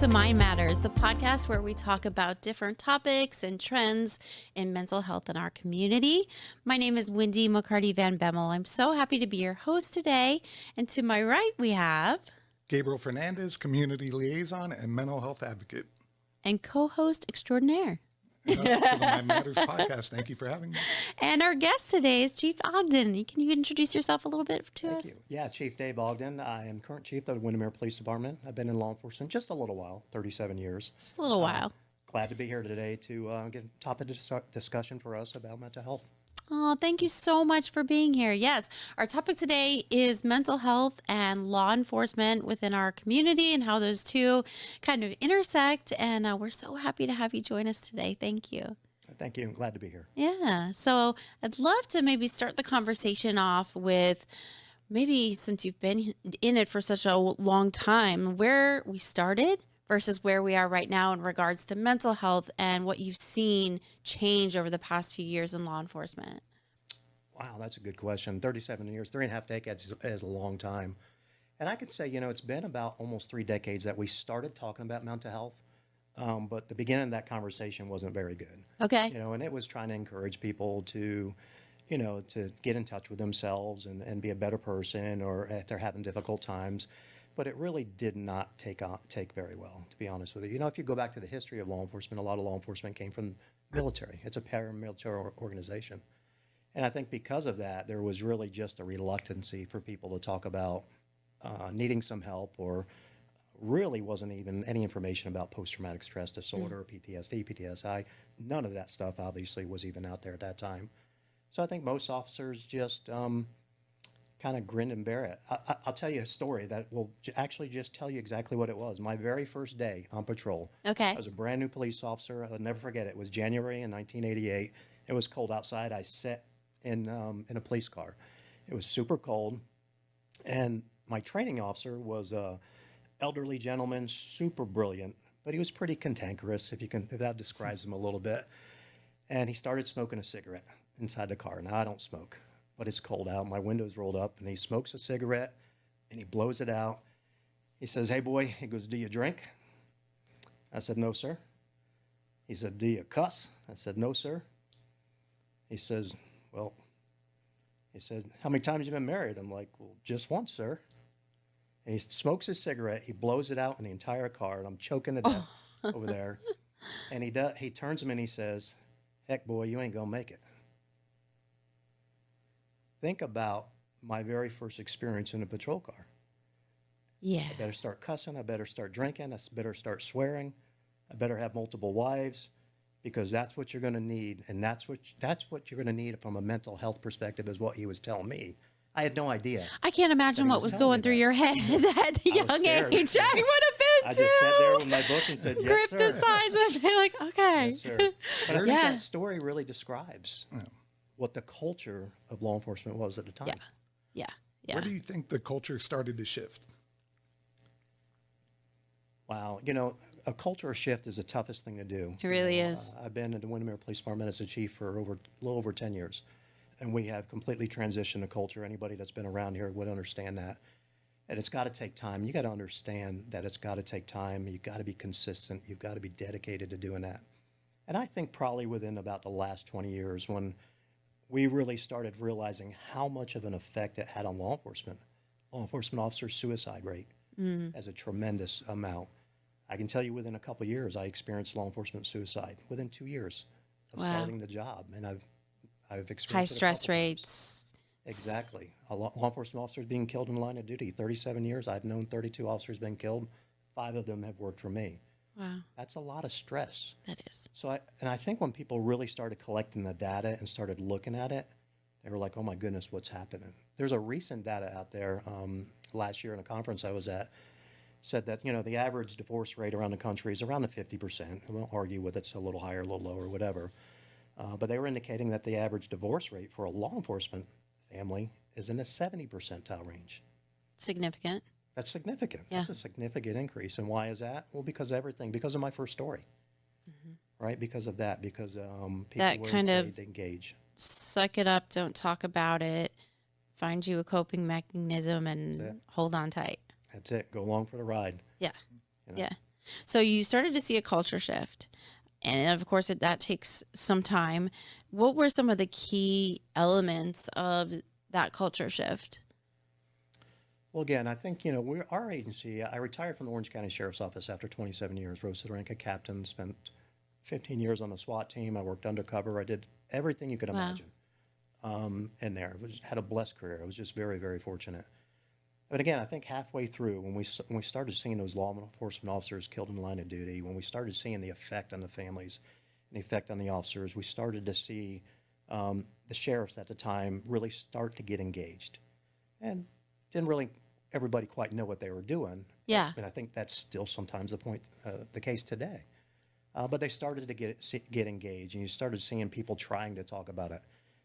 to Mind Matters, the podcast where we talk about different topics and trends in mental health in our community. My name is Wendy McCarty Van Bemmel. I'm so happy to be your host today. And to my right, we have Gabriel Fernandez, Community Liaison and Mental Health Advocate. And co-host extraordinaire. To the Mind Matters podcast. Thank you for having me. And our guest today is Chief Ogden. Can you introduce yourself a little bit to Thank us? you. Yeah, Chief Dave Ogden. I am current chief of the Windermere Police Department. I've been in law enforcement just a little while, 37 years. Just a little while. Glad to be here today to get a topic of discussion for us about mental health. Oh, thank you so much for being here. Yes, our topic today is mental health and law enforcement within our community and how those two kind of intersect. And we're so happy to have you join us today. Thank you. Thank you. I'm glad to be here. Yeah. So I'd love to maybe start the conversation off with maybe, since you've been in it for such a long time, where we started versus where we are right now in regards to mental health and what you've seen change over the past few years in law enforcement. Wow, that's a good question. 37 years, 3.5 decades is a long time. And I could say, it's been about almost 3 decades that we started talking about mental health. But the beginning of that conversation wasn't very good. Okay. And it was trying to encourage people to, to get in touch with themselves and be a better person, or if they're having difficult times. But it really did not take very well, to be honest with you. If you go back to the history of law enforcement, a lot of law enforcement came from military. It's a paramilitary organization. And I think because of that, there was really just a reluctancy for people to talk about needing some help, or really wasn't even any information about post-traumatic stress disorder, PTSD, PTSI. None of that stuff obviously was even out there at that time. So I think most officers just kind of grin and bear it. I'll tell you a story that will actually just tell you exactly what it was. My very first day on patrol. Okay. I was a brand new police officer. I'll never forget it. It was January in 1988. It was cold outside. I sat in a police car. It was super cold. And my training officer was a elderly gentleman, super brilliant, but he was pretty cantankerous, if that describes him a little bit. And he started smoking a cigarette inside the car. Now, I don't smoke, but it's cold out. My window's rolled up, and he smokes a cigarette, and he blows it out. He says, "Hey, boy," he goes, "do you drink?" I said, "No, sir." He said, "Do you cuss?" I said, "No, sir." He says, "How many times have you been married?" I'm like, "Well, just once, sir." And he smokes his cigarette. He blows it out in the entire car, and I'm choking to death over there. And he turns to me and he says, "Heck, boy, you ain't going to make it." Think about my very first experience in a patrol car. Yeah. I better start cussing. I better start drinking. I better start swearing. I better have multiple wives, because that's what you're going to need. And that's what you're going to need from a mental health perspective, is what he was telling me. I had no idea. I can't imagine what was going through your head at that young scared. age. I would have been I too. just sat there with my book and said, "Yes, Grip sir." the sides and be like, okay. Yes, sir. But I think that story really describes what the culture of law enforcement was at the time. Yeah. Where do you think the culture started to shift? Wow. A culture shift is the toughest thing to do. It really is. I've been in the Windermere Police Department as a chief for a little over 10 years. And we have completely transitioned the culture. Anybody that's been around here would understand that. And it's got to take time. You got to understand that it's got to take time. You've got to be consistent. You've got to be dedicated to doing that. And I think probably within about the last 20 years, when we really started realizing how much of an effect it had on law enforcement officers' suicide rate as a tremendous amount. I can tell you within a couple of years, I experienced law enforcement suicide within 2 years of starting the job. And I've experienced High it a stress couple times. rates. Exactly. Law enforcement officers being killed in the line of duty. 37 years, I've known 32 officers being killed. 5 of them have worked for me. Wow. That's a lot of stress. That is. So I think when people really started collecting the data and started looking at it, they were like, "Oh my goodness, what's happening?" There's a recent data out there last year in a conference I was at, said that, the average divorce rate around the country is around the 50%. I won't argue with it's a little higher, a little lower, whatever. But they were indicating that the average divorce rate for a law enforcement family is in the 70 percentile range. Significant. That's significant. Yeah. That's a significant increase. And why is that? Well, because of everything. Because of my first story. Right? Because of that. Because people That were kind afraid of to engage. Suck it up. Don't talk about it. Find you a coping mechanism and hold on tight. That's it. Go along for the ride. Yeah. You know? Yeah. So you started to see a culture shift. And of course, that takes some time. What were some of the key elements of that culture shift? Well, again, I think, our agency, I retired from the Orange County Sheriff's Office after 27 years, rose to the rank of captain, spent 15 years on the SWAT team. I worked undercover. I did everything you could Wow. imagine in there. Had a blessed career. I was just very, very fortunate. But again, I think halfway through, when we started seeing those law enforcement officers killed in the line of duty, when we started seeing the effect on the families and the effect on the officers, we started to see the sheriffs at the time really start to get engaged. And didn't really everybody quite know what they were doing. Yeah. And I think that's still sometimes the case today. But they started to get engaged, and you started seeing people trying to talk about it.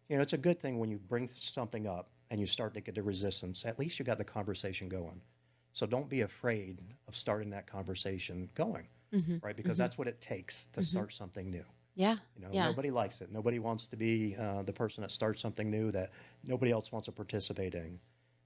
It's a good thing when you bring something up and you start to get the resistance. At least you got the conversation going. So don't be afraid of starting that conversation going, right? Because that's what it takes to start something new. Yeah. Yeah. Nobody likes it. Nobody wants to be the person that starts something new that nobody else wants to participate in.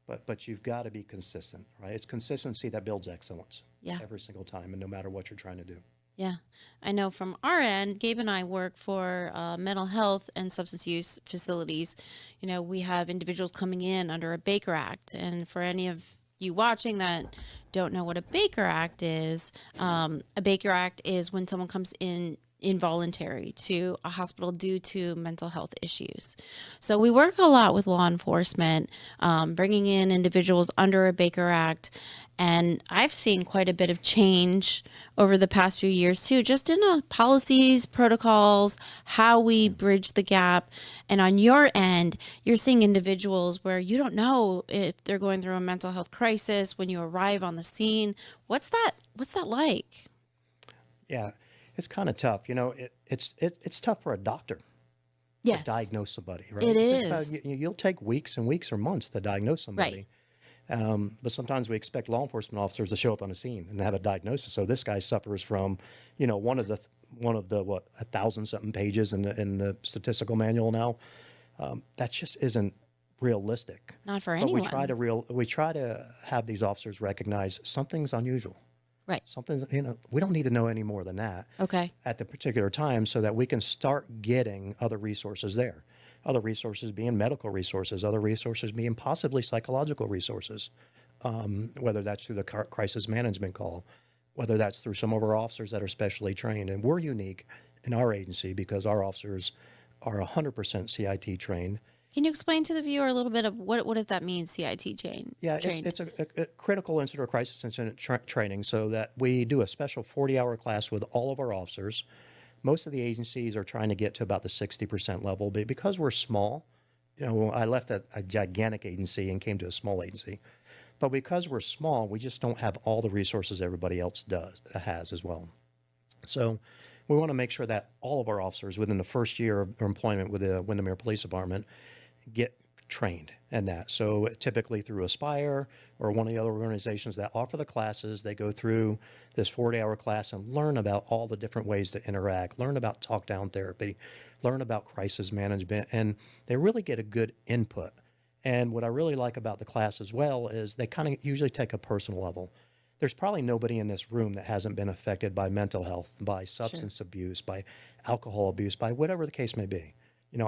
But you've got to be consistent, right? It's consistency that builds excellence every single time, and no matter what you're trying to do. Yeah. I know from our end, Gabe and I work for mental health and substance use facilities. We have individuals coming in under a Baker Act. And for any of you watching that don't know what a Baker Act is, a Baker Act is when someone comes in involuntary to a hospital due to mental health issues. So we work a lot with law enforcement, bringing in individuals under a Baker Act. And I've seen quite a bit of change over the past few years too, just in policies, protocols, how we bridge the gap. And on your end, you're seeing individuals where you don't know if they're going through a mental health crisis when you arrive on the scene. What's that like? Yeah, it's kind of tough. It's tough for a doctor to diagnose somebody, right? It is. You'll take weeks and weeks or months to diagnose somebody. Right. But sometimes we expect law enforcement officers to show up on the scene and have a diagnosis. So this guy suffers from, one of the 1,000-something pages in the statistical manual now. That just isn't realistic. Not for But anyone. we try to have these officers recognize something's unusual. Right. Something, we don't need to know any more than that Okay. at the particular time so that we can start getting other resources there. Other resources being medical resources, other resources being possibly psychological resources, whether that's through the crisis management call, whether that's through some of our officers that are specially trained. And we're unique in our agency because our officers are 100% CIT trained. Can you explain to the viewer a little bit of what does that mean, CIT trained? Yeah, it's a critical incident or crisis incident training, so that we do a special 40-hour class with all of our officers. Most of the agencies are trying to get to about the 60% level, but because we're small, I left a gigantic agency and came to a small agency. But because we're small, we just don't have all the resources everybody else has as well. So we want to make sure that all of our officers within the first year of employment with the Windermere Police Department get trained in that. So typically through Aspire or one of the other organizations that offer the classes, they go through this 40-hour class and learn about all the different ways to interact, learn about talk-down therapy, learn about crisis management, and they really get a good input. And what I really like about the class as well is they kind of usually take a personal level. There's probably nobody in this room that hasn't been affected by mental health, by substance abuse, by alcohol abuse, by whatever the case may be.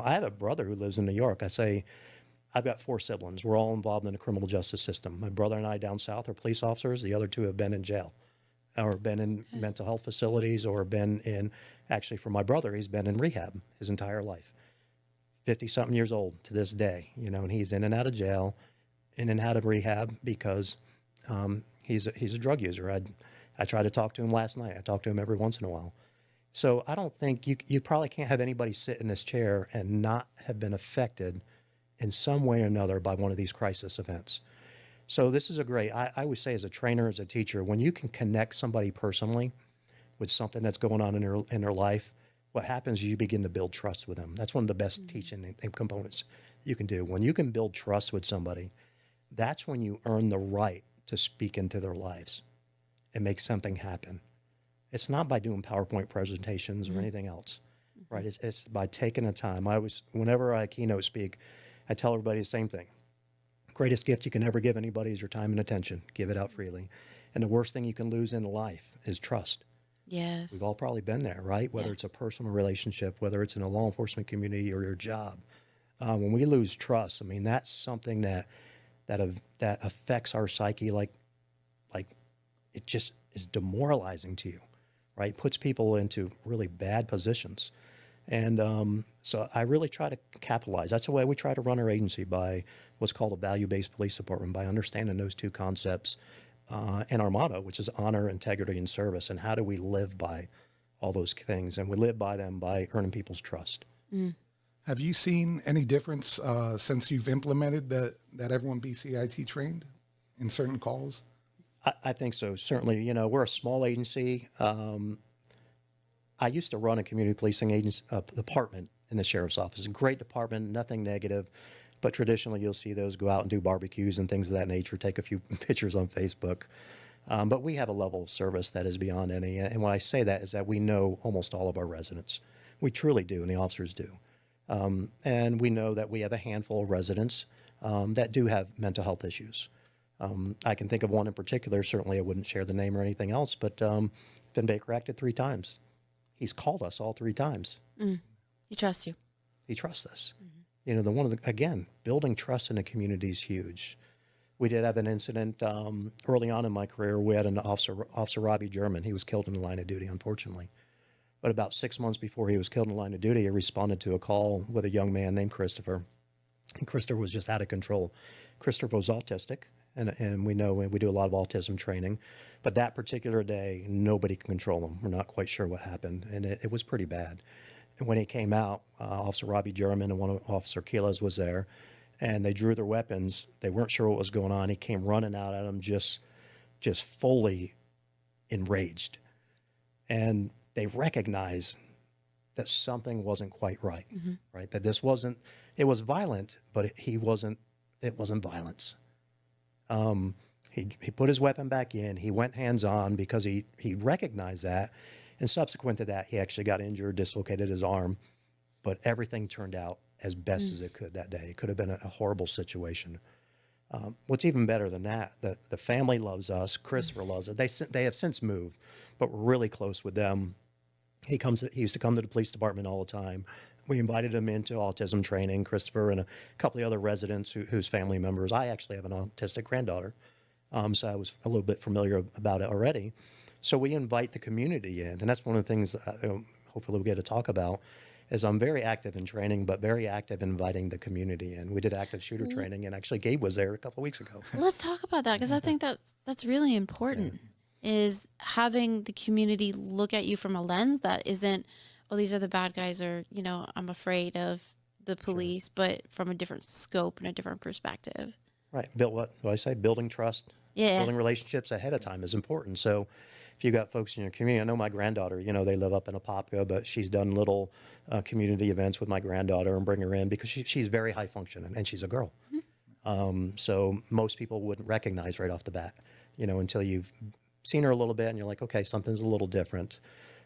I have a brother who lives in New York. I've got 4 siblings. We're all involved in the criminal justice system. My brother and I down south are police officers. The other 2 have been in jail or been in mental health facilities or been in, actually for my brother, he's been in rehab his entire life. 50-something years old to this day, and he's in and out of jail, in and out of rehab because he's a drug user. I tried to talk to him last night. I talk to him every once in a while. So I don't think you probably can't have anybody sit in this chair and not have been affected in some way or another by one of these crisis events. So this is I would say as a trainer, as a teacher, when you can connect somebody personally with something that's going on in their life, what happens is you begin to build trust with them. That's one of the best teaching and components you can do. When you can build trust with somebody, that's when you earn the right to speak into their lives and make something happen. It's not by doing PowerPoint presentations or anything else, right? It's by taking the time. Whenever I keynote speak, I tell everybody the same thing. Greatest gift you can ever give anybody is your time and attention. Give it out freely. And the worst thing you can lose in life is trust. Yes. We've all probably been there, right? Whether it's a personal relationship, whether it's in a law enforcement community or your job. When we lose trust, I mean, that's something that affects our psyche like it just is demoralizing to you, right? Puts people into really bad positions. And so I really try to capitalize. That's the way we try to run our agency, by what's called a value-based police department, by understanding those two concepts and our motto, which is honor, integrity, and service. And how do we live by all those things? And we live by them by earning people's trust. Have you seen any difference since you've implemented that everyone be CIT trained in certain calls? I think so. Certainly, you know, we're a small agency. I used to run a community policing department in the sheriff's office. A great department, nothing negative. But traditionally, you'll see those go out and do barbecues and things of that nature, take a few pictures on Facebook. But we have a level of service that is beyond any. And when I say that is that we know almost all of our residents. We truly do, and the officers do. And we know that we have a handful of residents that do have mental health issues. I can think of one in particular. Certainly, I wouldn't share the name or anything else, but Ben Baker acted 3 times. He's called us all 3 times. He trusts you. He trusts us. You know, again, building trust in the community is huge. We did have an incident early on in my career. We had an Officer Robbie German. He was killed in the line of duty, unfortunately. But about 6 months before he was killed in the line of duty, he responded to a call with a young man named Christopher. And Christopher was just out of control. Christopher was autistic, and we know we do a lot of autism training. But that particular day, nobody could control him. We're not quite sure what happened, and it was pretty bad. And when he came out, Officer Robbie German and one of Officer Keelas was there, and they drew their weapons. They weren't sure what was going on. He came running out at them, just fully enraged. And they recognized that something wasn't quite right, right? That this wasn't, it was violent, but it wasn't violence. He put his weapon back in. He went hands-on because he recognized that. And subsequent to that, he actually got injured, dislocated his arm. But everything turned out as best as it could that day. It could have been a horrible situation. What's even better than that, the family loves us. Christopher loves us. They have since moved, but we're really close with them. He used to come to the police department all the time. We invited him into autism training, Christopher and a couple of other residents whose family members. I actually have an autistic granddaughter, so I was a little bit familiar about it already. So we invite the community in, and that's one of the things hopefully we'll get to talk about, is I'm very active in training, but very active in inviting the community in. We did active shooter training, and actually Gabe was there a couple of weeks ago. Let's talk about that, because I think that's really important, is having the community look at you from a lens that isn't, oh, these are the bad guys, or, you know, I'm afraid of the police, but from a different scope and a different perspective. Right. What do I say? Building trust. Yeah. Building relationships ahead of time is important. So if you got folks in your community, I know my granddaughter, you know, they live up in Apopka, but she's done little community events with my granddaughter and bring her in because she's very high functioning and she's a girl. So most people wouldn't recognize right off the bat, you know, until you've seen her a little bit and you're like, okay, something's a little different.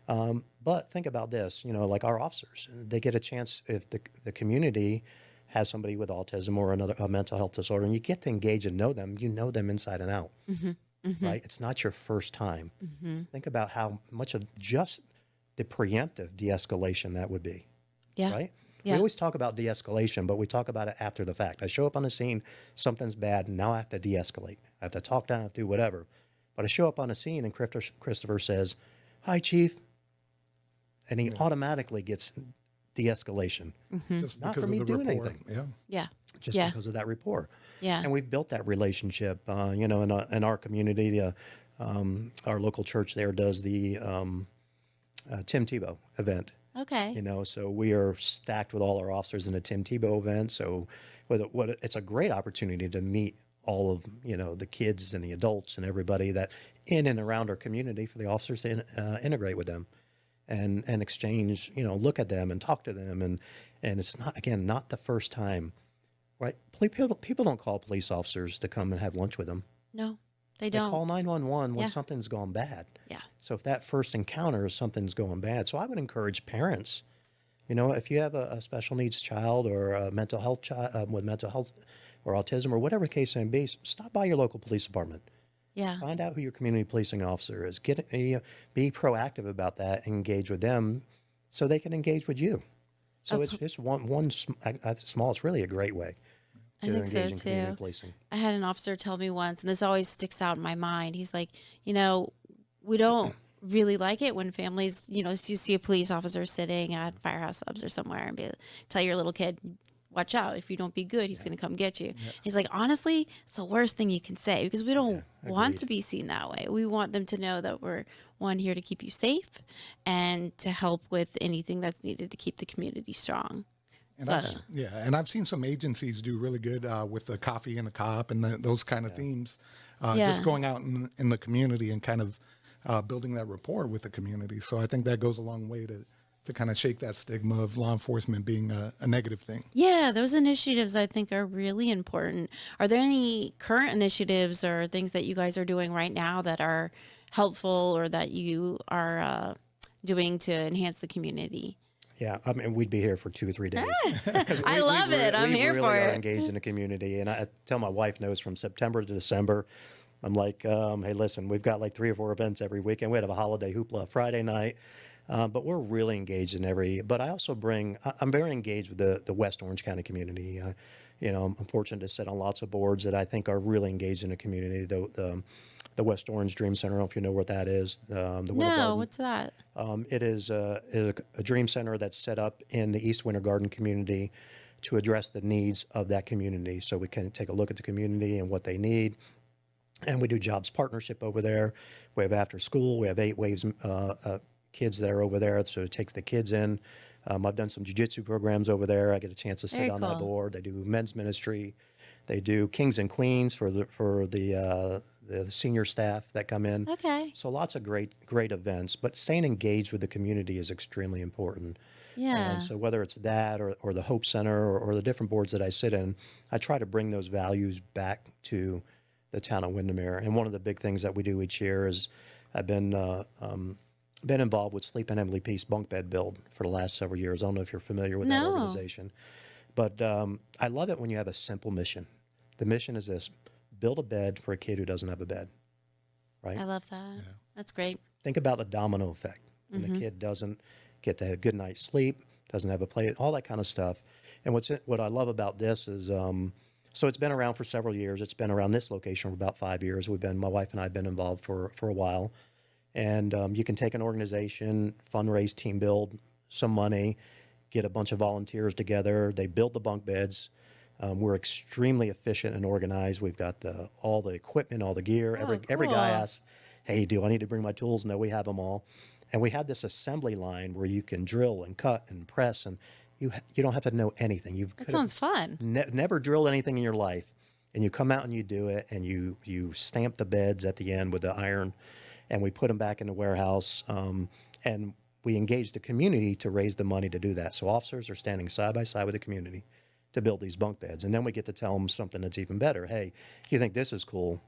But think about this, you know, like our officers, they get a chance if the community has somebody with autism or a mental health disorder, and you get to engage and know them, you know them inside and out, right? It's not your first time. Think about how much of just the preemptive de-escalation that would be, right? We always talk about de-escalation, but we talk about it after the fact. I show up on the scene, something's bad, and now I have to de-escalate. I have to talk down, I have to do whatever. But I show up on the scene, and Christopher says, "Hi, Chief," and he automatically gets de-escalation. Just Not because for me of the doing rapport. anything. Yeah. Just because of that rapport. Yeah. And we've built that relationship, you know, in our community. Our local church there does the Tim Tebow event. Okay. You know, so we are stacked with all our officers in the Tim Tebow event. So it's a great opportunity to meet all of, you know, the kids and the adults and everybody that in and around our community, for the officers to integrate with them and exchange, you know, look at them and talk to them. And it's not the first time, right? People don't call police officers to come and have lunch with them. No, they They don't. call 911 when something's gone bad. Yeah. So if that first encounter is something's going bad. So I would encourage parents, you know, if you have a special needs child or a mental health child with mental health or autism or whatever the case may be, stop by your local police department. Yeah. Find out who your community policing officer is. Be proactive about that and engage with them so they can engage with you. So it's small. It's really a great way I to think so engage in community too. policing. I had an officer tell me once, and this always sticks out in my mind. He's like, you know, we don't really like it when families, you know, you see a police officer sitting at Firehouse Subs or somewhere and tell your little kid, watch out. If you don't be good, he's going to come get you. He's like, honestly, it's the worst thing you can say because we don't want to be seen that way. We want them to know that we're here to keep you safe and to help with anything that's needed to keep the community strong. And I've seen some agencies do really good with the coffee and a cop and those kind of themes. Just going out in the community and kind of building that rapport with the community. So I think that goes a long way to kind of shake that stigma of law enforcement being a negative thing. Yeah, those initiatives I think are really important. Are there any current initiatives or things that you guys are doing right now that are helpful or that you are doing to enhance the community? Yeah, I mean, we'd be here for 2 or 3 days. I love it. I'm here for We really are it. engaged in the community. And I tell my wife knows from September to December, I'm like, hey, listen, we've got like 3 or 4 events every weekend. We have a holiday hoopla Friday night. But we're really engaged in but I also I'm very engaged with the West Orange County community. You know, I'm fortunate to sit on lots of boards that I think are really engaged in the community. The West Orange Dream Center, I don't know if you know what that is. The Winter Garden. What's that? It is a dream center that's set up in the East Winter Garden community to address the needs of that community. So we can take a look at the community and what they need. And we do jobs partnership over there. We have after school. We have 8 waves kids that are over there, so it takes the kids in. I've done some jiu-jitsu programs over there. I get a chance to sit on that board. They do men's ministry. They do kings and queens for the senior staff that come in. Okay. So lots of great events, but staying engaged with the community is extremely important. Yeah. And so whether it's that or the Hope Center or the different boards that I sit in, I try to bring those values back to the town of Windermere. And one of the big things that we do each year is I've been involved with Sleep and Heavenly Peace bunk bed build for the last several years. I don't know if you're familiar with that organization, but I love it when you have a simple mission. The mission is this: build a bed for a kid who doesn't have a bed, right? I love that. Yeah. That's great. Think about the domino effect. When the kid doesn't get the good night's sleep, doesn't have a play, all that kind of stuff. And what I love about this is, so it's been around for several years. It's been around this location for about 5 years. My wife and I have been involved for a while. And you can take an organization, fundraise, team build some money, get a bunch of volunteers together. They build the bunk beds. We're extremely efficient and organized. We've got all the equipment, all the gear. Every guy asks, hey, do I need to bring my tools? No, we have them all. And we have this assembly line where you can drill and cut and press, and you don't have to know anything. That sounds fun. Never drilled anything in your life, and you come out and you do it, and you stamp the beds at the end with the iron, and we put them back in the warehouse, and we engage the community to raise the money to do that. So officers are standing side by side with the community to build these bunk beds, and then we get to tell them something that's even better. Hey, you think this is cool?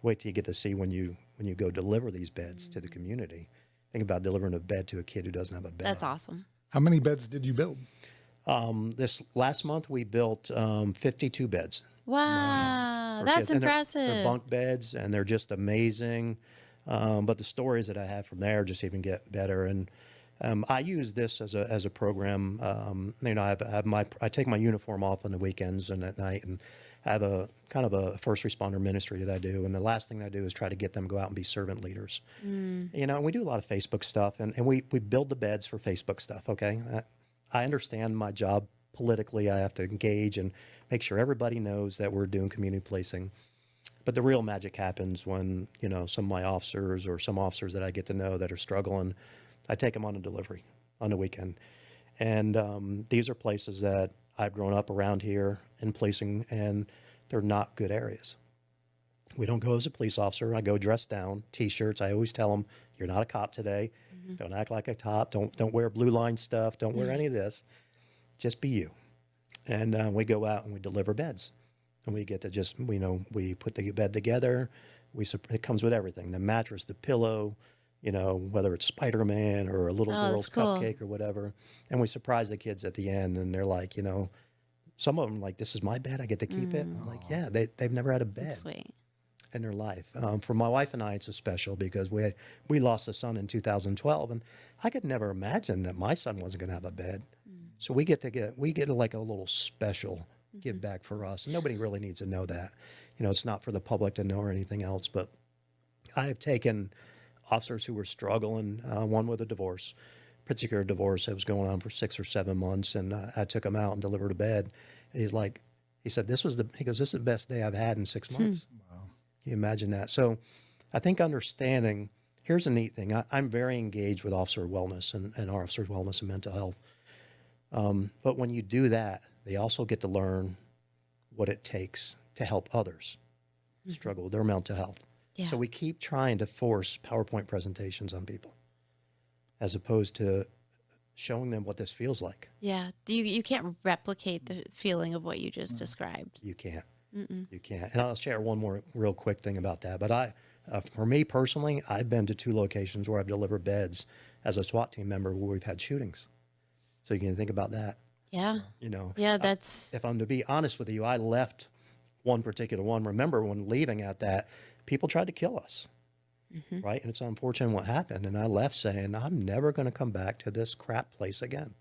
Wait till you get to see when you go deliver these beds to the community. Think about delivering a bed to a kid who doesn't have a bed. That's awesome. How many beds did you build? This last month we built 52 beds. Wow, that's kids. And impressive. they're bunk beds, and they're just amazing. But the stories that I have from there just even get better. And I use this as a program. I take my uniform off on the weekends and at night, and I have a kind of a first responder ministry that I do. And the last thing I do is try to get them to go out and be servant leaders. You know, and we do a lot of Facebook stuff, and we build the beds for Facebook stuff. Okay, I understand my job politically. I have to engage and make sure everybody knows that we're doing community policing. But the real magic happens when, you know, some of my officers or some officers that I get to know that are struggling, I take them on a delivery on the weekend. And these are places that I've grown up around here in policing, and they're not good areas. We don't go as a police officer. I go dressed down, T-shirts. I always tell them, you're not a cop today. Don't act like a cop. Don't wear blue line stuff. Don't wear any of this. Just be you. And we go out and we deliver beds. And we get to we put the bed together. It comes with everything: the mattress, the pillow, you know, whether it's Spider-Man or a little girl's cupcake or whatever. And we surprise the kids at the end, and they're like, you know, some of them like, this is my bed. I get to keep it. I'm like, yeah, they've never had a bed. That's sweet. in their life. For my wife and I, it's a special because we lost a son in 2012, and I could never imagine that my son wasn't going to have a bed. So we get like a little special give back for us. And nobody really needs to know that. It's not for the public to know or anything else. But I have taken officers who were struggling, one with a divorce, particular divorce that was going on for 6 or 7 months, and I took him out and delivered a bed. And he said, this is the best day I've had in 6 months. Wow. Can you imagine that? So I think understanding, here's a neat thing. I'm very engaged with officer wellness and officer wellness and mental health. But when you do that, they also get to learn what it takes to help others struggle with their mental health. Yeah. So we keep trying to force PowerPoint presentations on people as opposed to showing them what this feels like. Yeah. You can't replicate the feeling of what you just described. You can't. You can't. And I'll share one more real quick thing about that. But for me personally, I've been to 2 locations where I've delivered beds as a SWAT team member where we've had shootings. So you can think about that. Yeah. Yeah, that's... if I'm to be honest with you, I left one particular one. Remember when leaving at that, people tried to kill us. Right? And it's unfortunate what happened. And I left saying, I'm never going to come back to this crap place again.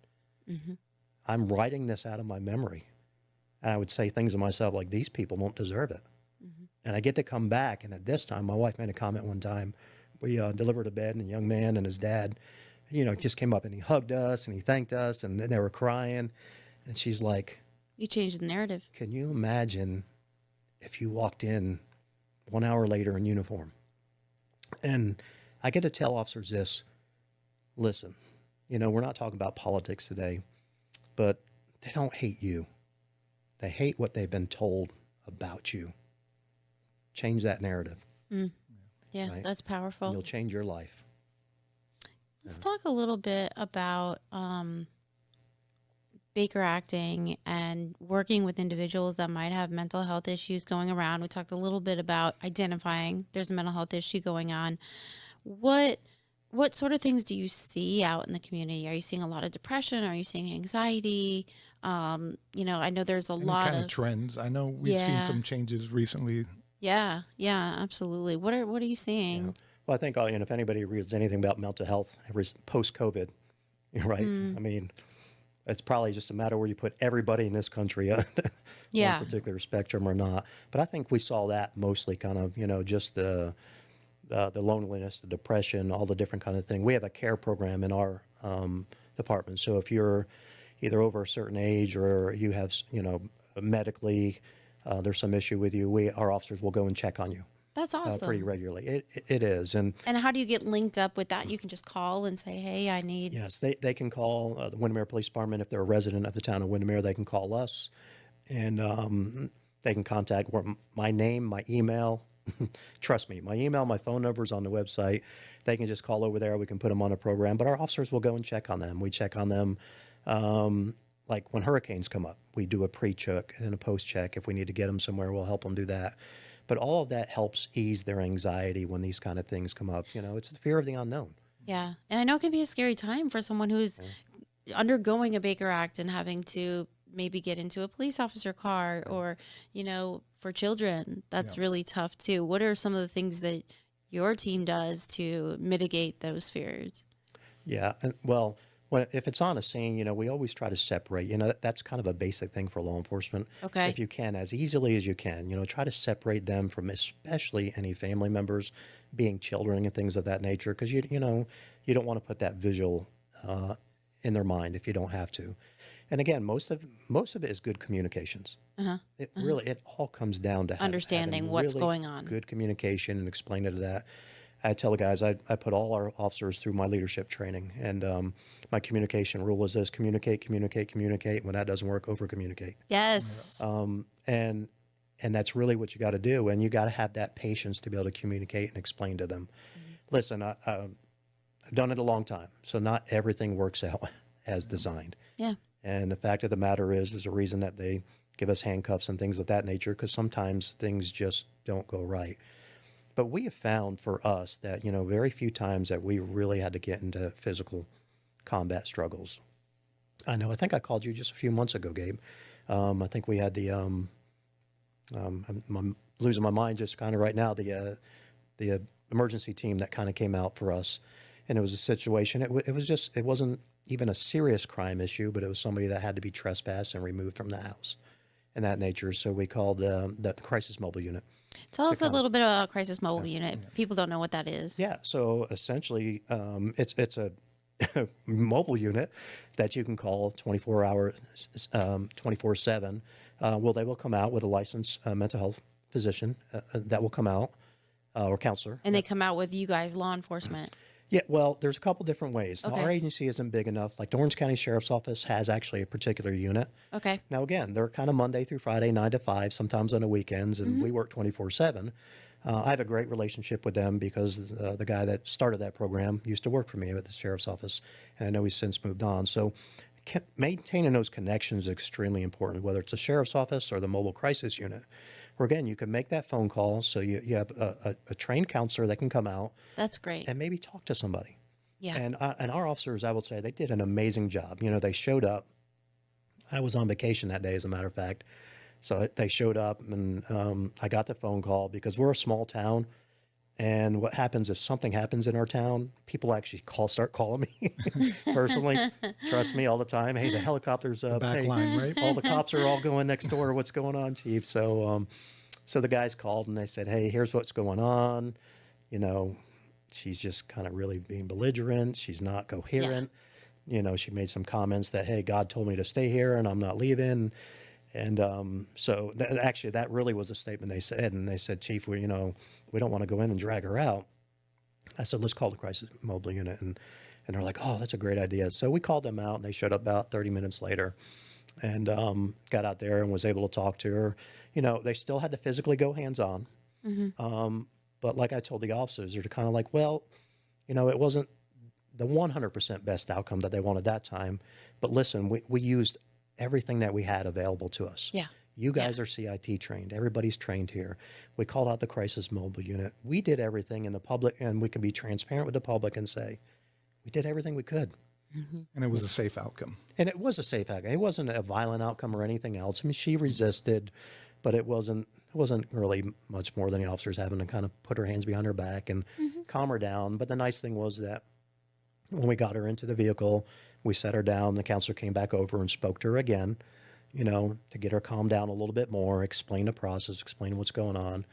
I'm writing this out of my memory. And I would say things to myself like, these people don't deserve it. And I get to come back. And at this time, my wife made a comment one time. We delivered a bed, and a young man and his dad, just came up and he hugged us and he thanked us. And then they were crying. And she's like, you changed the narrative. Can you imagine if you walked in 1 hour later in uniform? And I get to tell officers this, listen, we're not talking about politics today, but they don't hate you. They hate what they've been told about you. Change that narrative. Yeah, right? That's powerful. And you'll change your life. Let's talk a little bit about Baker acting and working with individuals that might have mental health issues going around. We talked a little bit about identifying there's a mental health issue going on. What sort of things do you see out in the community? Are you seeing a lot of depression? Are you seeing anxiety? I know there's a lot of trends. I know we've seen some changes recently. Yeah, absolutely. What are you seeing? Yeah. Well, I think if anybody reads anything about mental health post-COVID, right? I mean, it's probably just a matter where you put everybody in this country on one particular spectrum or not. But I think we saw that mostly kind of, just the loneliness, the depression, all the different kind of thing. We have a care program in our department. So if you're either over a certain age or you have, medically, there's some issue with you, our officers will go and check on you. That's awesome. Pretty regularly. It is. And how do you get linked up with that? You can just call and say, hey, I need... Yes, they can call the Windermere Police Department. If they're a resident of the town of Windermere, they can call us. And they can contact my name, my email. Trust me, my email, my phone number is on the website. They can just call over there. We can put them on a program. But our officers will go and check on them. We check on them like when hurricanes come up. We do a pre-check and a post-check. If we need to get them somewhere, we'll help them do that. But all of that helps ease their anxiety when these kind of things come up. It's the fear of the unknown. Yeah. And I know it can be a scary time for someone who's undergoing a Baker Act and having to maybe get into a police officer car or, for children. That's really tough too. What are some of the things that your team does to mitigate those fears? Yeah. Well, if it's on a scene, we always try to separate. That's kind of a basic thing for law enforcement. Okay. If you can, as easily as you can, try to separate them from especially any family members, being children and things of that nature, because you don't want to put that visual in their mind if you don't have to. And again, most of it is good communications. It all comes down to understanding what's really going on. Good communication and explaining to that. I tell the guys, I put all our officers through my leadership training, and my communication rule is this: communicate. When that doesn't work, over communicate. Yes. And that's really what you got to do, and you got to have that patience to be able to communicate and explain to them. Listen, I've done it a long time, so not everything works out as designed. Yeah. And the fact of the matter is, there's a reason that they give us handcuffs and things of that nature, because sometimes things just don't go right. But we have found for us that, very few times that we really had to get into physical combat struggles. I think I called you just a few months ago, Gabe. I think we had the losing my mind just kind of right now. The emergency team that kind of came out for us, and it was a situation. It wasn't even a serious crime issue, but it was somebody that had to be trespassed and removed from the house, and that nature. So we called the crisis mobile unit. Tell us a little bit about Crisis Mobile Unit. People don't know what that is. Yeah. So essentially, it's a mobile unit that you can call 24 hours, 24/7. Well, they will come out with a licensed mental health physician that will come out, or counselor. And they come out with you guys, law enforcement. Yeah, well, there's a couple different ways. Now, Okay. our agency isn't big enough. Like the Orange County Sheriff's Office has actually a particular unit. Okay. Now, again, they're kind of Monday through Friday, 9 to 5, sometimes on the weekends, and we work 24/7. I have a great relationship with them because the guy that started that program used to work for me at the Sheriff's Office, and I know he's since moved on. So maintaining those connections is extremely important, whether it's the Sheriff's Office or the Mobile Crisis Unit, where, again, you can make that phone call so you have a trained counselor that can come out That's great. and maybe talk to somebody. Yeah. And our officers, I would say, they did an amazing job. You know, they showed up. I was on vacation that day, as a matter of fact. So they showed up, and I got the phone call because we're a small town. And what happens if something happens in our town, people actually start calling me personally. Trust me, all the time. Hey, the helicopter's up. Back Hey, line, right? all the cops are all going next door. What's going on, Chief? So, so the guys called and they said, hey, here's what's going on. You know, she's just kind of really being belligerent. She's not coherent. You know, she made some comments that, hey, God told me to stay here and I'm not leaving. And so actually, that really was a statement they said. And they said, Chief, we don't want to go in and drag her out. I said, let's call the crisis mobile unit. And they're like, oh, that's a great idea. So we called them out, and they showed up about 30 minutes later and got out there and was able to talk to her. You know, they still had to physically go hands-on. But like I told the officers, they're kind of like, well, you know, it wasn't the 100% best outcome that they wanted that time. But listen, we used everything that we had available to us. Yeah. You guys are CIT trained. Everybody's trained here. We called out the crisis mobile unit. We did everything in the public, and we can be transparent with the public and say, we did everything we could. And it was a safe outcome. And it was a safe outcome. It wasn't a violent outcome or anything else. I mean, she resisted, but it wasn't really much more than the officers having to kind of put her hands behind her back and calm her down. But the nice thing was that when we got her into the vehicle, we set her down. The counselor came back over and spoke to her again, you know, to get her calmed down a little bit more, explain the process, explain what's going on.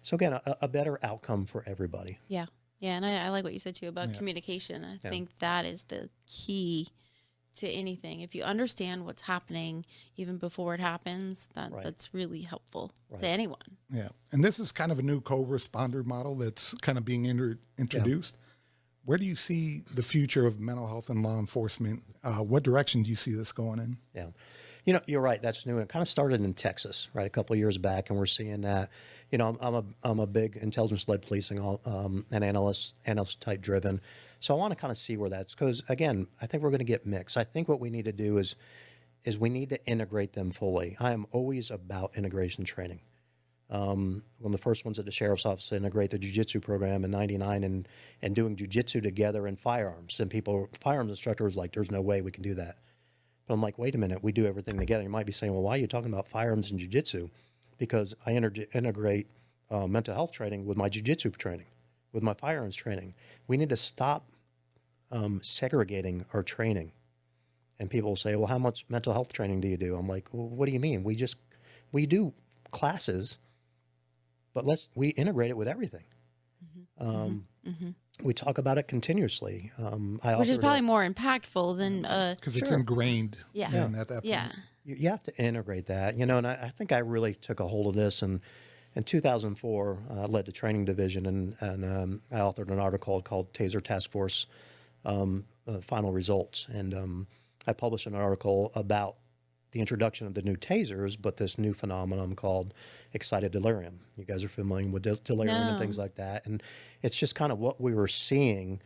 So again, a better outcome for everybody. Yeah. Yeah. And I like what you said too about communication. I think that is the key to anything. If you understand what's happening even before it happens, that's really helpful to anyone. Yeah. And this is kind of a new co-responder model that's kind of being introduced. Where do you see the future of mental health and law enforcement? What direction do you see this going in? Yeah. You know, you're right. That's new. It kind of started in Texas, right, a couple of years back, and we're seeing that. You know, I'm a big intelligence-led policing and analyst type driven. So I want to kind of see where that's, because again, I think we're going to get mixed. I think what we need to do is we need to integrate them fully. I am always about integration training. One of the first ones at the Sheriff's Office to integrate the jiu-jitsu program in '99 and doing jiu-jitsu together and firearms. And firearms instructors like, there's no way we can do that. But I'm like, wait a minute, we do everything together. You might be saying, well, why are you talking about firearms and jiu-jitsu? Because I integrate mental health training with my jiu-jitsu training, with my firearms training. We need to stop segregating our training. And people will say, well, how much mental health training do you do? I'm like, well, what do you mean? We do classes, but we integrate it with everything. We talk about it continuously. Which is probably more impactful than Because it's ingrained in at that point. Yeah. You have to integrate that, you know, and I think I really took a hold of this. And in 2004, I led the training division, and I authored an article called Taser Task Force Final Results. And I published an article about the introduction of the new tasers, but this new phenomenon called excited delirium. You guys are familiar with delirium and things like that. And it's just kind of what we were seeing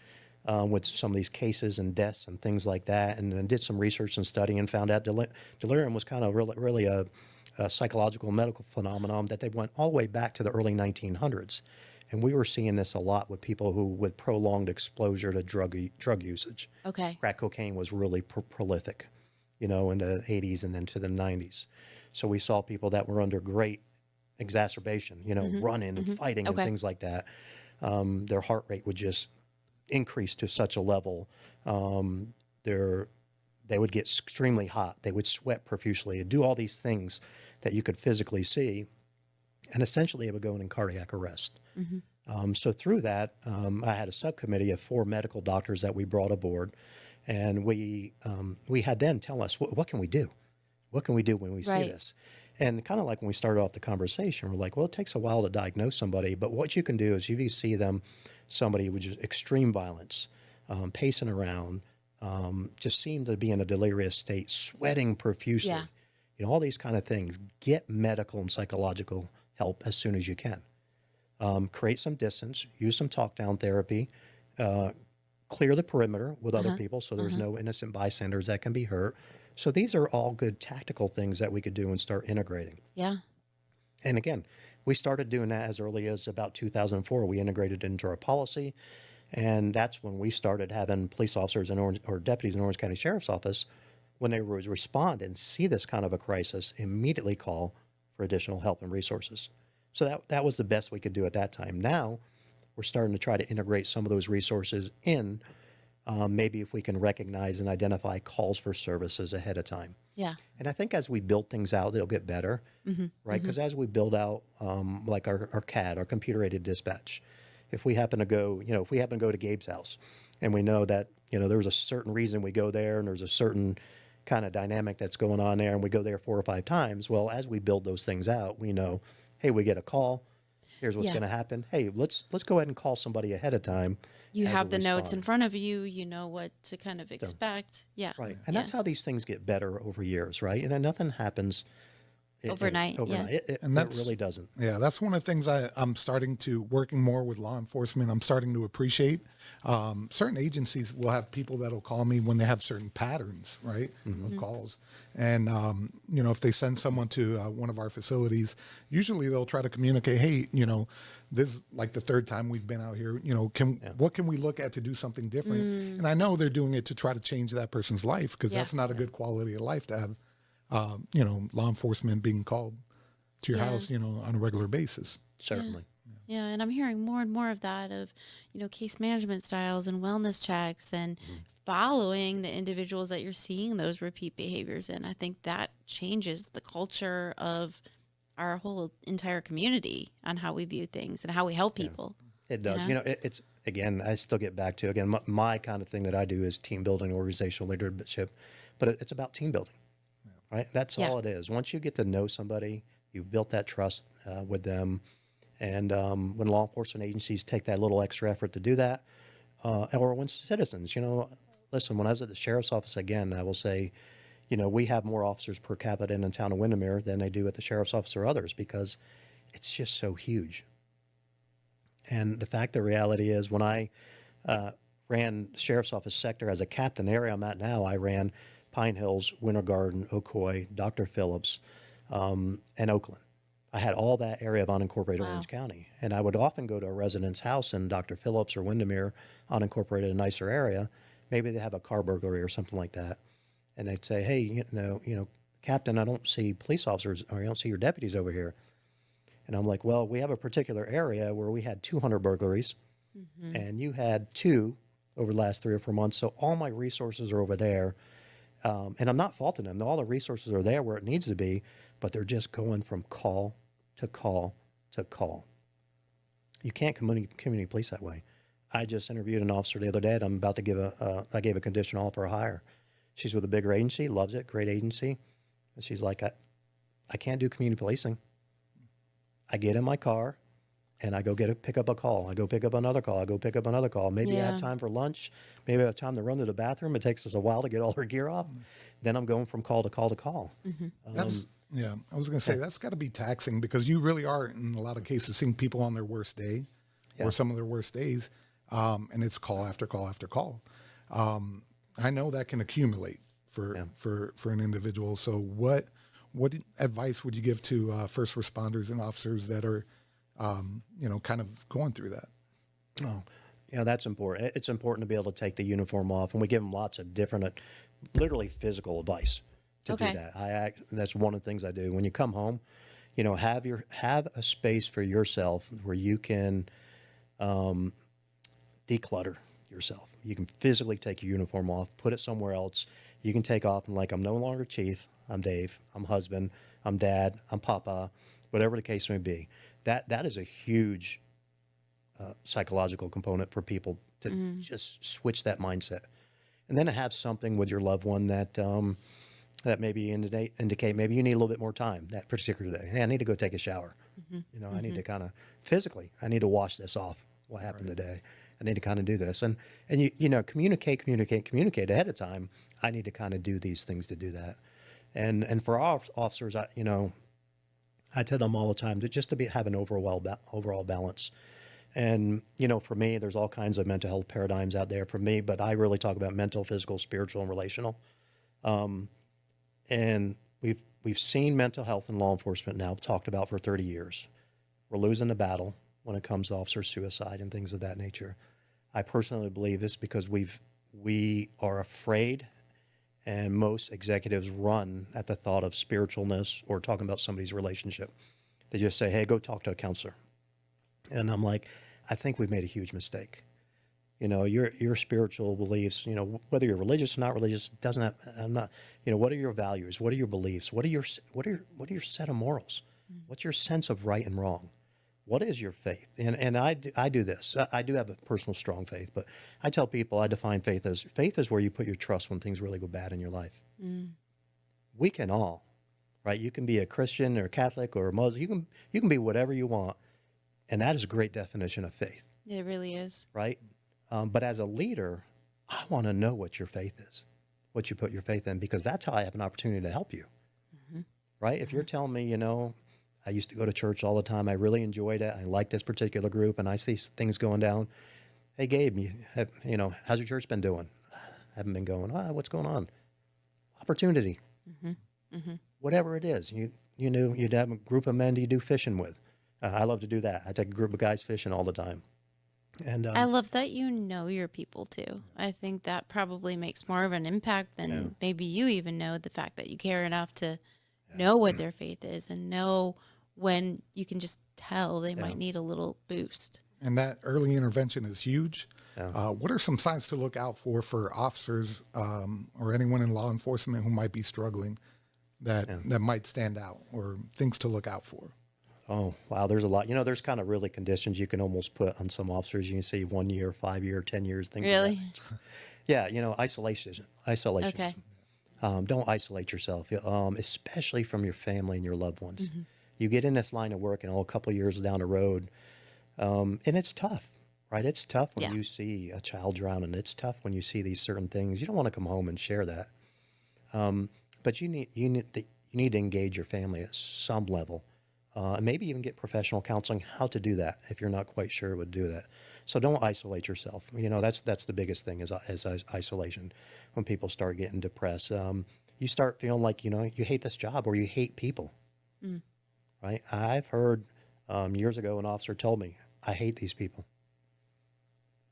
with some of these cases and deaths and things like that. And then did some research and study and found out delirium was kind of really a psychological medical phenomenon that they went all the way back to the early 1900s. And we were seeing this a lot with people with prolonged exposure to drug usage. Okay. Crack cocaine was really prolific, you know, in the 80s and then to the 90s. So we saw people that were under great exacerbation, running and fighting and things like that. Their heart rate would just increase to such a level. They would get extremely hot. They would sweat profusely and do all these things that you could physically see. And essentially, it would go in cardiac arrest. So through that, I had a subcommittee of 4 medical doctors that we brought aboard. And we had them tell us, what can we do? What can we do when we see this? And kind of like when we started off the conversation, we're like, well, it takes a while to diagnose somebody. But what you can do is if you see somebody with just extreme violence, pacing around, just seem to be in a delirious state, sweating profusely, all these kind of things, get medical and psychological help as soon as you can. Create some distance, use some talk down therapy, clear the perimeter with other people so there's no innocent bystanders that can be hurt. So these are all good tactical things that we could do and start integrating. Yeah. And again, we started doing that as early as about 2004. We integrated it into our policy. And that's when we started having police officers or deputies in Orange County Sheriff's Office, when they would respond and see this kind of a crisis, immediately call for additional help and resources. So that was the best we could do at that time. Now we're starting to try to integrate some of those resources in, maybe if we can recognize and identify calls for services ahead of time. Yeah. And I think as we build things out, it'll get better, right? Because as we build out like our CAD, our computer-aided dispatch, if we happen to go, to Gabe's house and we know that, there's a certain reason we go there and there's a certain kind of dynamic that's going on there and we go there 4 or 5 times, well, as we build those things out, we know, hey, we get a call. Here's what's going to happen. Hey, let's go ahead and call somebody ahead of time. You have the notes in front of you. You know what to kind of expect. Right. And that's how these things get better over years, right? And then nothing happens overnight. It really doesn't. Yeah, that's one of the things I'm starting to, working more with law enforcement, I'm starting to appreciate. Certain agencies will have people that'll call me when they have certain patterns, right, of calls. And, if they send someone to one of our facilities, usually they'll try to communicate, hey, this is like the 3rd time we've been out here, what can we look at to do something different? And I know they're doing it to try to change that person's life, because that's not a good quality of life to have, law enforcement being called to your house, on a regular basis. Certainly. Yeah, and I'm hearing more and more of that of, case management styles and wellness checks and following the individuals that you're seeing those repeat behaviors in. I think that changes the culture of our whole entire community on how we view things and how we help people. It does. It's, again, I still get back to, again, my kind of thing that I do is team building, organizational leadership, but it's about team building. Right? That's all it is. Once you get to know somebody, you've built that trust with them. And when law enforcement agencies take that little extra effort to do that, or when citizens, listen, when I was at the sheriff's office, again, I will say, we have more officers per capita in the town of Windermere than they do at the sheriff's office or others, because it's just so huge. And the fact, the reality is, when I ran the sheriff's office sector as a captain, the area I'm at now, I ran Pine Hills, Winter Garden, Ocoee, Dr. Phillips, and Oakland. I had all that area of unincorporated Orange County. And I would often go to a resident's house in Dr. Phillips or Windermere, unincorporated, a nicer area. Maybe they have a car burglary or something like that. And they'd say, hey, Captain, I don't see police officers, or I don't see your deputies over here. And I'm like, well, we have a particular area where we had 200 burglaries, and you had 2 over the last 3 or 4 months. So all my resources are over there. And I'm not faulting them. All the resources are there where it needs to be, but they're just going from call to call to call. You can't community police that way. I just interviewed an officer the other day, and I'm about to I gave a conditional offer of hire. She's with a bigger agency, loves it, great agency. And she's like, I can't do community policing. I get in my car and I go pick up a call. I go pick up another call. I go pick up another call. Maybe I have time for lunch. Maybe I have time to run to the bathroom. It takes us a while to get all her gear off. Then I'm going from call to call to call. I was going to say, that's got to be taxing, because you really are, in a lot of cases, seeing people on their worst day or some of their worst days, and it's call after call after call. I know that can accumulate for an individual. So what advice would you give to first responders and officers that are kind of going through that? Oh, that's important. It's important to be able to take the uniform off, and we give them lots of different, literally physical advice to do that. That's one of the things I do. When you come home, have a space for yourself where you can declutter yourself. You can physically take your uniform off, put it somewhere else. You can take off and I'm no longer chief. I'm Dave. I'm husband. I'm dad. I'm papa. Whatever the case may be. That is a huge psychological component for people to just switch that mindset, and then to have something with your loved one that maybe indicate maybe you need a little bit more time that particular day. Hey, I need to go take a shower. I need to kind of physically, I need to wash this off. What happened today? I need to kind of do this, and communicate ahead of time. I need to kind of do these things to do that, and for our officers, I tell them all the time that just to have an overall balance. And, for me, there's all kinds of mental health paradigms out there for me, but I really talk about mental, physical, spiritual, and relational. And we've seen mental health in law enforcement now talked about for 30 years. We're losing the battle when it comes to officer suicide and things of that nature. I personally believe this because we are afraid, and most executives run at the thought of spiritualness or talking about somebody's relationship. They just say, hey, go talk to a counselor. And I'm like, I think we've made a huge mistake. Your spiritual beliefs, whether you're religious or not religious, doesn't have, I'm not, what are your values? What are your beliefs? What are your set of morals? What's your sense of right and wrong? What is your faith? And I do this. I do have a personal strong faith, but I tell people I define faith is where you put your trust when things really go bad in your life. We can all, right? You can be a Christian or Catholic or a Muslim. You can be whatever you want. And that is a great definition of faith. It really is. Right? But as a leader, I want to know what your faith is, what you put your faith in, because that's how I have an opportunity to help you. Right? If you're telling me, I used to go to church all the time. I really enjoyed it. I like this particular group, and I see things going down. Hey, Gabe, how's your church been doing? Haven't been going. What's going on? Opportunity. Whatever it is. You'd have a group of men you do fishing with. I love to do that. I take a group of guys fishing all the time. And I love that you know your people too. I think that probably makes more of an impact than maybe you even know, the fact that you care enough to know what their faith is and know when you can just tell they might need a little boost. And that early intervention is huge. What are some signs to look out for officers or anyone in law enforcement who might be struggling that might stand out, or things to look out for? Oh, wow. There's a lot. There's kind of really conditions you can almost put on some officers. You can see 1 year, 5 year, 10 years, things really? like that. Yeah. Isolation. Okay. Don't isolate yourself, especially from your family and your loved ones. You get in this line of work and a couple of years down the road, and it's tough, right? It's tough when you see a child drowning. It's tough when you see these certain things. You don't want to come home and share that. But you need to engage your family at some level. Maybe even get professional counseling how to do that if you're not quite sure would do that. So don't isolate yourself. That's the biggest thing is isolation. When people start getting depressed, you start feeling like you hate this job or you hate people. Right? I've heard years ago an officer told me, I hate these people.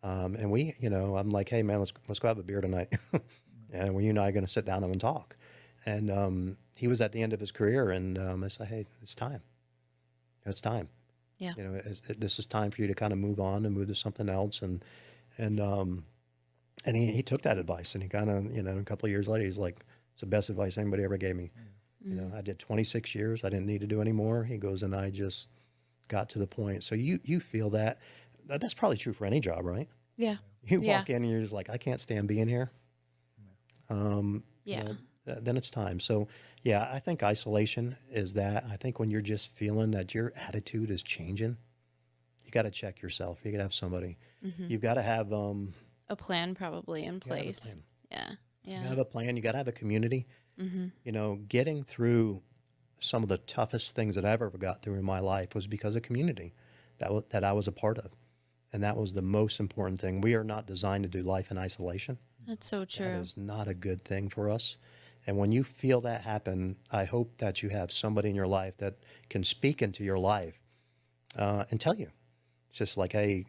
And I'm like, hey man, let's go have a beer tonight, and you and I are going to sit down and talk. And he was at the end of his career, and I said, hey, it's time. It's time. Yeah. This is time for you to kind of move on and move to something else. And he took that advice, and he kind of, a couple of years later, he's like, it's the best advice anybody ever gave me. I did 26 years. I didn't need to do any more. He goes, and I just got to the point. So you feel that. That's probably true for any job, right? Yeah. You walk in and you're just like, I can't stand being here. Then it's time. So, I think isolation is that. I think when you're just feeling that your attitude is changing, you got to check yourself. You got to have somebody. You've got to have a plan probably in place. Yeah. You got to have a plan. You got to have a community. Getting through some of the toughest things that I've ever got through in my life was because of community that I was a part of. And that was the most important thing. We are not designed to do life in isolation. That's so true. That is not a good thing for us. And when you feel that happen, I hope that you have somebody in your life that can speak into your life and tell you. It's just like, hey,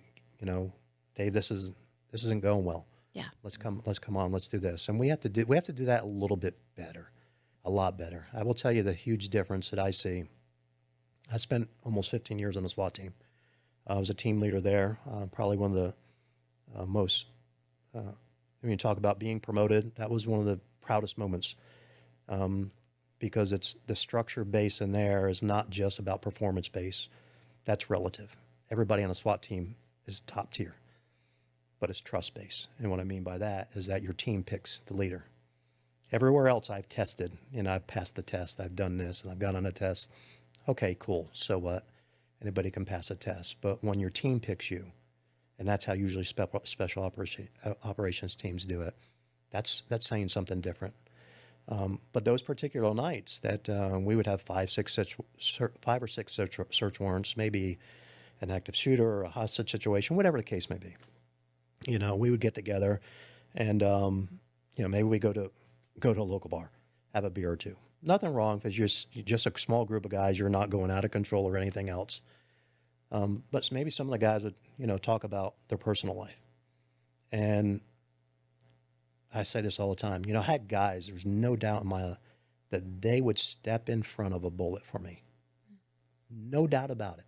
Dave, this isn't going well. Yeah. Let's come on, let's do this. And we have to do that a little bit better, a lot better. I will tell you the huge difference that I see I spent almost 15 years on the SWAT team. I was a team leader there, probably one of the most, when you talk about being promoted, that was one of the proudest moments, because it's the structure base in there is not just about performance base. That's relative. Everybody on a SWAT team is top tier, but it's trust based. And what I mean by that is that your team picks the leader. Everywhere else I've tested, I've passed the test, I've done this, and I've gone on a test. Okay, cool. So what? Anybody can pass a test. But when your team picks you, and that's how usually special operations teams do it, that's saying something different. But those particular nights that we would have 5 or 6 search warrants, maybe an active shooter or a hostage situation, whatever the case may be. We would get together, and maybe we go to a local bar, have a beer or two. Nothing wrong because you're just a small group of guys. You're not going out of control or anything else. But maybe some of the guys would, talk about their personal life. And I say this all the time. I had guys, there's no doubt in my that they would step in front of a bullet for me. No doubt about it.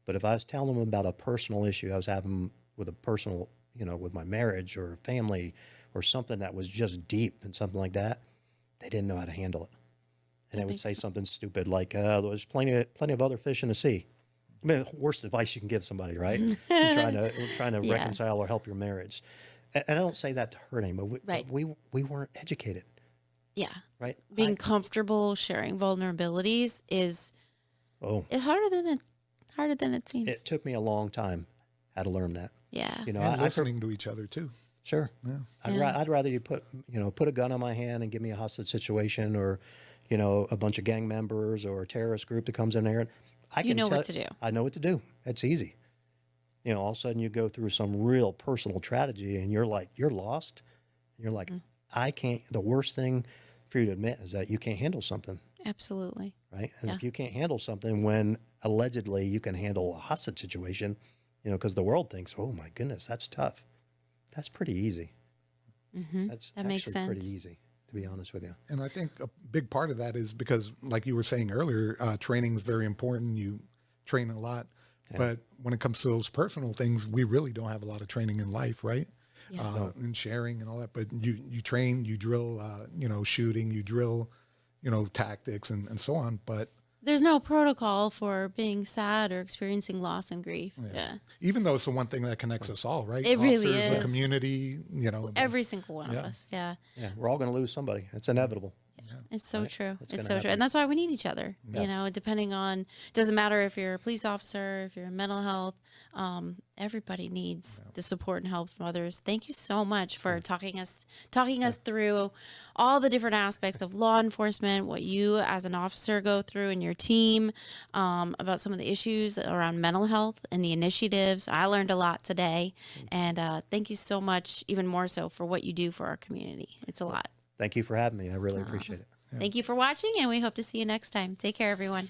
But if I was telling them about a personal issue I was having with a personal, with my marriage or family or something that was just deep and something like that, they didn't know how to handle it. And they would say something stupid like, there's plenty of other fish in the sea. I mean, worst advice you can give somebody, right? trying to reconcile or help your marriage. And I don't say that to hurt anyone, but we weren't educated. Yeah. Right. Being comfortable sharing vulnerabilities is harder than it seems. It took me a long time how to learn that. Yeah. And listening to each other too. Sure. Yeah. I'd rather you put a gun on my hand and give me a hostage situation, or, a bunch of gang members or a terrorist group that comes in there. And I can what to do. I know what to do. It's easy. All of a sudden you go through some real personal tragedy and you're lost. You're like, I can't, the worst thing for you to admit is that you can't handle something. Absolutely. Right. And if you can't handle something when allegedly you can handle a hostage situation, because the world thinks, oh my goodness, that's tough. That's pretty easy. Mm-hmm. That makes sense. Pretty easy, to be honest with you. And I think a big part of that is because, like you were saying earlier, training is very important. You train a lot. Yeah. But when it comes to those personal things, we really don't have a lot of training in life, right? Yeah. And sharing and all that. But you train, you drill, shooting, you drill, tactics and so on. But there's no protocol for being sad or experiencing loss and grief. Yeah. Even though it's the one thing that connects us all, right? It really is. The is. community, Every single one of us. Yeah. Yeah. We're all going to lose somebody. It's inevitable. It's so true. It's so true. And that's why we need each other, depending on, it doesn't matter if you're a police officer, if you're in mental health, everybody needs the support and help from others. Thank you so much for talking us through all the different aspects of law enforcement, what you as an officer go through in your team, about some of the issues around mental health and the initiatives. I learned a lot today. And thank you so much, even more so, for what you do for our community. It's a lot. Thank you for having me. I really appreciate it. Thank you for watching, and we hope to see you next time. Take care, everyone.